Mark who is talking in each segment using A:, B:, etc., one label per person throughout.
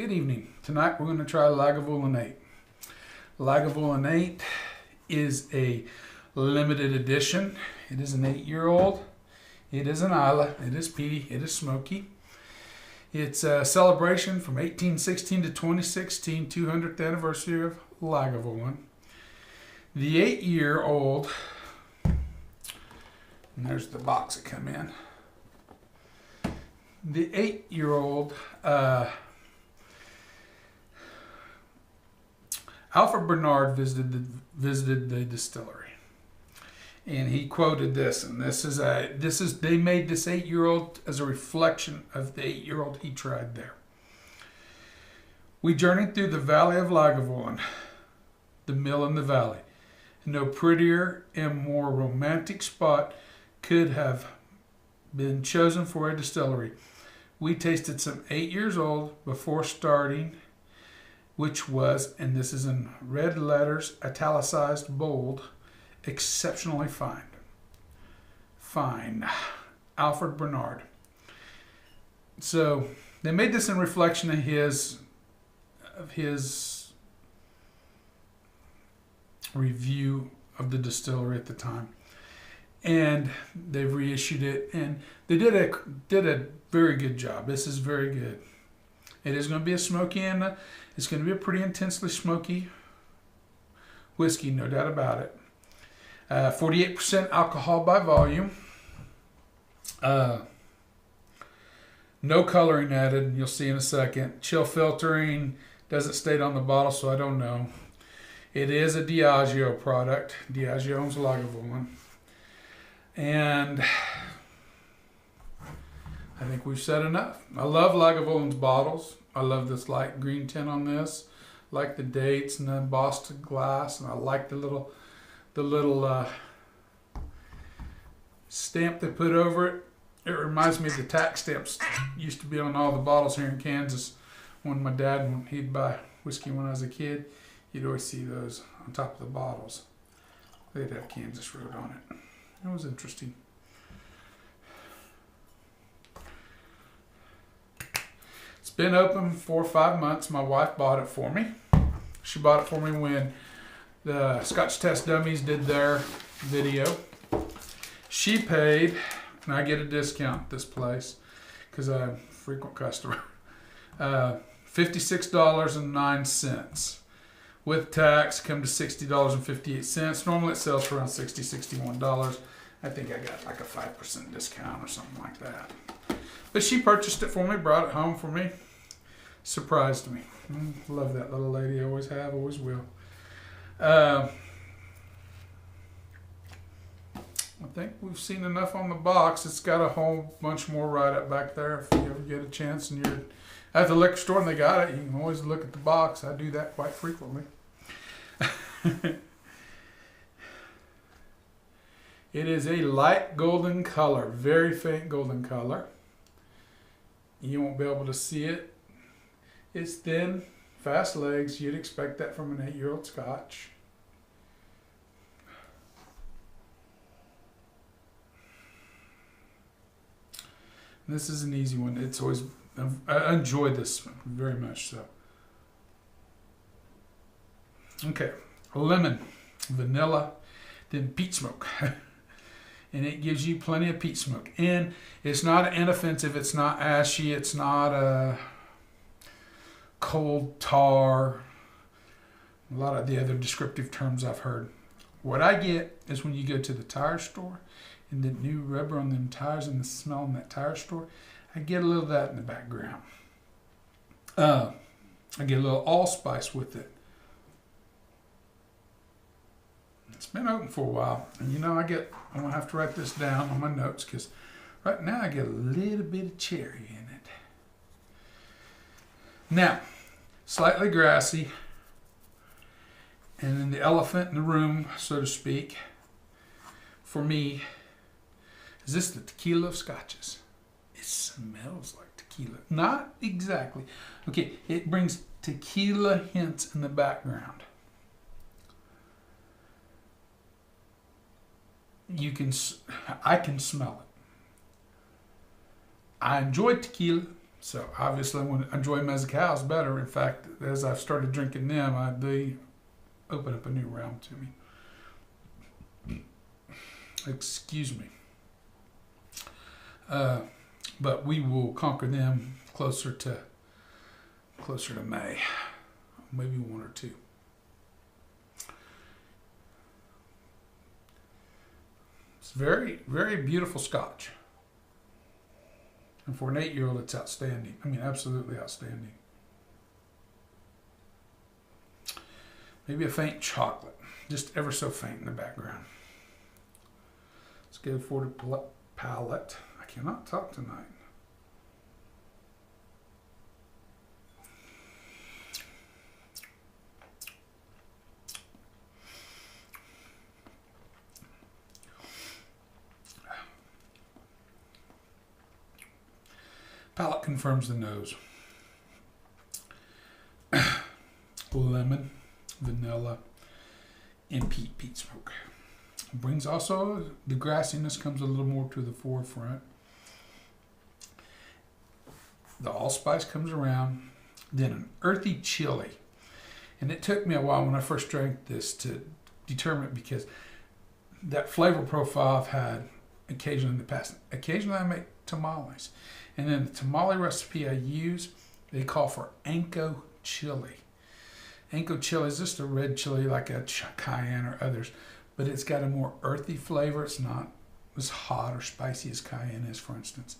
A: Good evening. Tonight we're going to try Lagavulin 8. Lagavulin 8 is a limited edition. It is an 8-year-old. It is an Islay. It is peaty. It is smoky. It's a celebration from 1816 to 2016, 200th anniversary of Lagavulin. The 8-year-old, and there's the box that come in. The 8-year-old Alfred Bernard visited the distillery, and he quoted this. And they made this 8-year-old as a reflection of the 8-year-old he tried there. We journeyed through the valley of Lagavulin, the mill in the valley. No prettier and more romantic spot could have been chosen for a distillery. We tasted some 8 years old before starting, which was, and this is in red letters, italicized, bold, exceptionally fine. Fine. Alfred Bernard. So they made this in reflection of his review of the distillery at the time. And they've reissued it, and they did a very good job. This is very good. It is going to be a smoky, and it's going to be a pretty intensely smoky whiskey, no doubt about it. 48% alcohol by volume. No coloring added, you'll see in a second. Chill filtering doesn't state on the bottle, so I don't know. It is a Diageo product. Diageo owns Lagavulin. And I think we've said enough. I love Lagavulin's bottles. I love this light green tint on this. I like the dates and the embossed glass, and I like the little stamp they put over it. It reminds me of the tax stamps used to be on all the bottles here in Kansas. When my dad, when he'd buy whiskey when I was a kid, you'd always see those on top of the bottles. They'd have Kansas Road on it. It was interesting. It's been open 4 or 5 months. My wife bought it for me. She bought it for me when the Scotch Test Dummies did their video. She paid, and I get a discount at this place because I'm a frequent customer, $56.09. With tax, come to $60.58. Normally it sells for around $60, $61. I think I got like a 5% discount or something like that. But she purchased it for me, brought it home for me. Surprised me. Love that little lady. Always have, always will. I think we've seen enough on the box. It's got a whole bunch more right up back there if you ever get a chance and you're at the liquor store and they got it. You can always look at the box. I do that quite frequently. It is a light golden color, very faint golden color. You won't be able to see it. It's thin, fast legs. You'd expect that from an 8-year-old Scotch. This is an easy one. It's always, I enjoy this very much so. Okay, lemon, vanilla, then peat smoke. And it gives you plenty of peat smoke. And it's not inoffensive, it's not ashy, it's not a cold tar. A lot of the other descriptive terms I've heard. What I get is when you go to the tire store and the new rubber on them tires and the smell in that tire store, I get a little of that in the background. I get a little allspice with it. It's been open for a while, and you know I'm gonna have to write this down on my notes because right now I get a little bit of cherry in it. Now, slightly grassy, and then the elephant in the room, so to speak, for me, is this the tequila of Scotches? It smells like tequila. Not exactly. Okay, it brings tequila hints in the background. I can smell it. I enjoy tequila, So obviously I enjoy mezcals better. In fact, as I've started drinking them, they open up a new realm to me. Excuse me. But we will conquer them closer to May, maybe one or two. It's very, very beautiful Scotch. And for an 8-year-old, it's outstanding. I mean, absolutely outstanding. Maybe a faint chocolate, just ever so faint in the background. Let's go for the palate. I cannot talk tonight. Palate confirms the nose. Lemon, vanilla, and peat smoke. Brings also the grassiness comes a little more to the forefront. The allspice comes around, then an earthy chili. And it took me a while when I first drank this to determine it, because that flavor profile I've had occasionally in the past. Occasionally I make tamales. And then the tamale recipe I use, they call for Anko chili. Anko chili is just a red chili like a cayenne or others, but it's got a more earthy flavor. It's not as hot or spicy as cayenne is, for instance.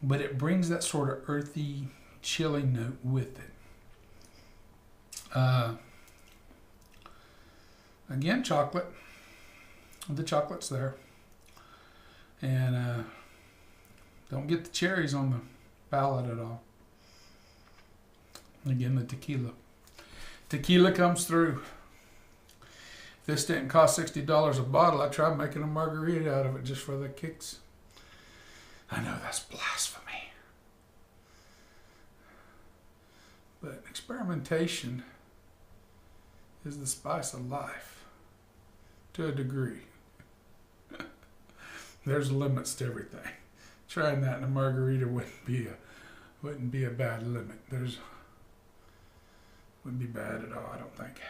A: But it brings that sort of earthy chili note with it. Again, chocolate. The chocolate's there. And don't get the cherries on the palate at all. Again, the tequila. Tequila comes through. If this didn't cost $60 a bottle, I tried making a margarita out of it just for the kicks. I know that's blasphemy. But experimentation is the spice of life, to a degree. There's limits to everything. Trying that in a margarita wouldn't be a bad limit. Wouldn't be bad at all, I don't think.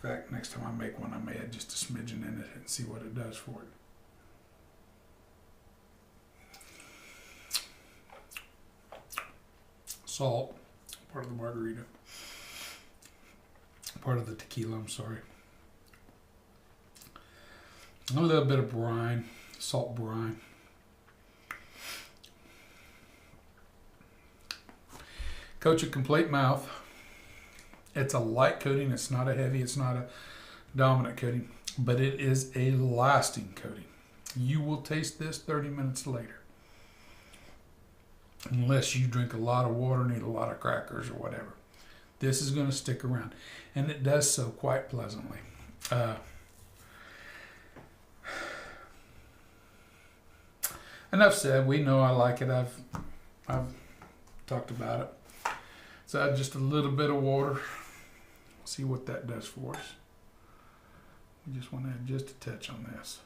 A: In fact, next time I make one, I may add just a smidgen in it and see what it does for it. Salt, part of the margarita. Part of the tequila, I'm sorry. A little bit of brine, salt brine. Coats your complete mouth. It's a light coating. It's not a heavy. It's not a dominant coating. But it is a lasting coating. You will taste this 30 minutes later. Unless you drink a lot of water and eat a lot of crackers or whatever. This is going to stick around. And it does so quite pleasantly. Enough said. We know I like it. I've talked about it. So add just a little bit of water. See what that does for us. We just want to add just a touch on this.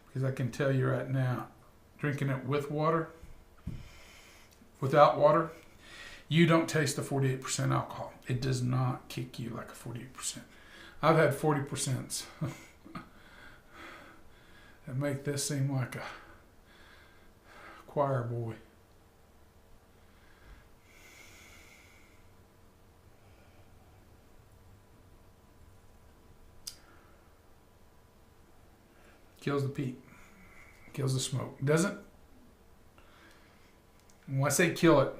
A: Because I can tell you right now, drinking it with water, without water, you don't taste the 48% alcohol. It does not kick you like a 48%. I've had 40% that make this seem like a choir boy. Kills the peat. Kills the smoke. Doesn't. When I say kill it,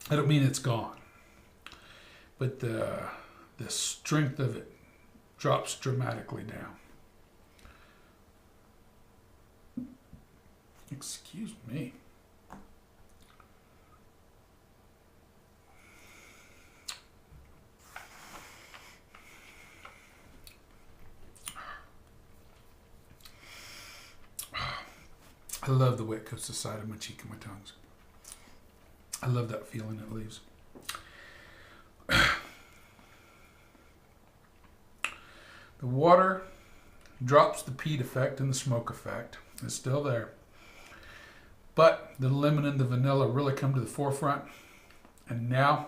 A: I don't mean it's gone. But the strength of it drops dramatically down. Excuse me. I love the way it coats the side of my cheek and my tongues. I love that feeling it leaves. The water drops the peat effect and the smoke effect. It's still there. But the lemon and the vanilla really come to the forefront. And now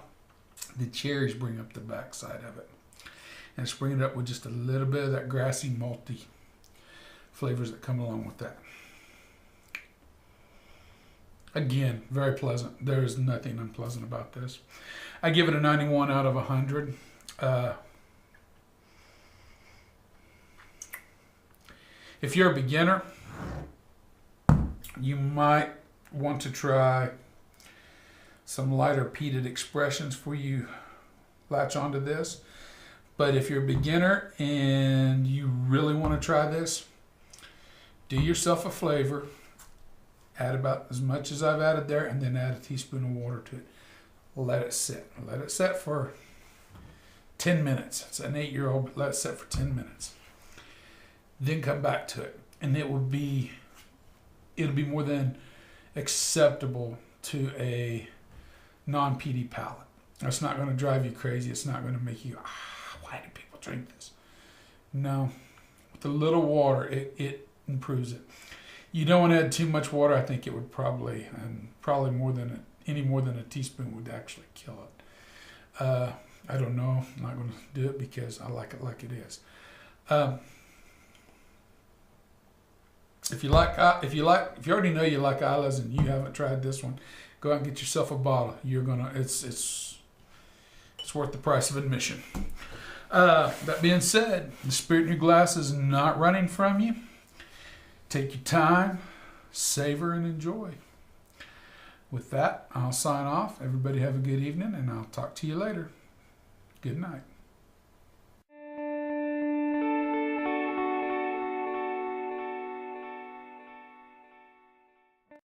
A: the cherries bring up the backside of it. And it's bringing it up with just a little bit of that grassy, malty flavors that come along with that. Again, very pleasant. There is nothing unpleasant about this. I give it a 91 out of 100. If you're a beginner, you might want to try some lighter peated expressions before you latch onto this. But if you're a beginner and you really want to try this, do yourself a flavor. Add about as much as I've added there, and then add a teaspoon of water to it. Let it sit. Let it set for 10 minutes. It's an 8-year-old, but let it set for 10 minutes. Then come back to it, and it'll be more than acceptable to a non-peaty palate. It's not going to drive you crazy. It's not going to make you, why do people drink this? No. With a little water, it improves it. You don't want to add too much water. I think it would probably more than a teaspoon would actually kill it. I don't know. I'm not going to do it because I like it like it is. If you already know you like Islay's and you haven't tried this one, go out and get yourself a bottle. It's worth the price of admission. That being said, the spirit in your glass is not running from you. Take your time, savor, and enjoy. With that, I'll sign off. Everybody have a good evening, and I'll talk to you later. Good night.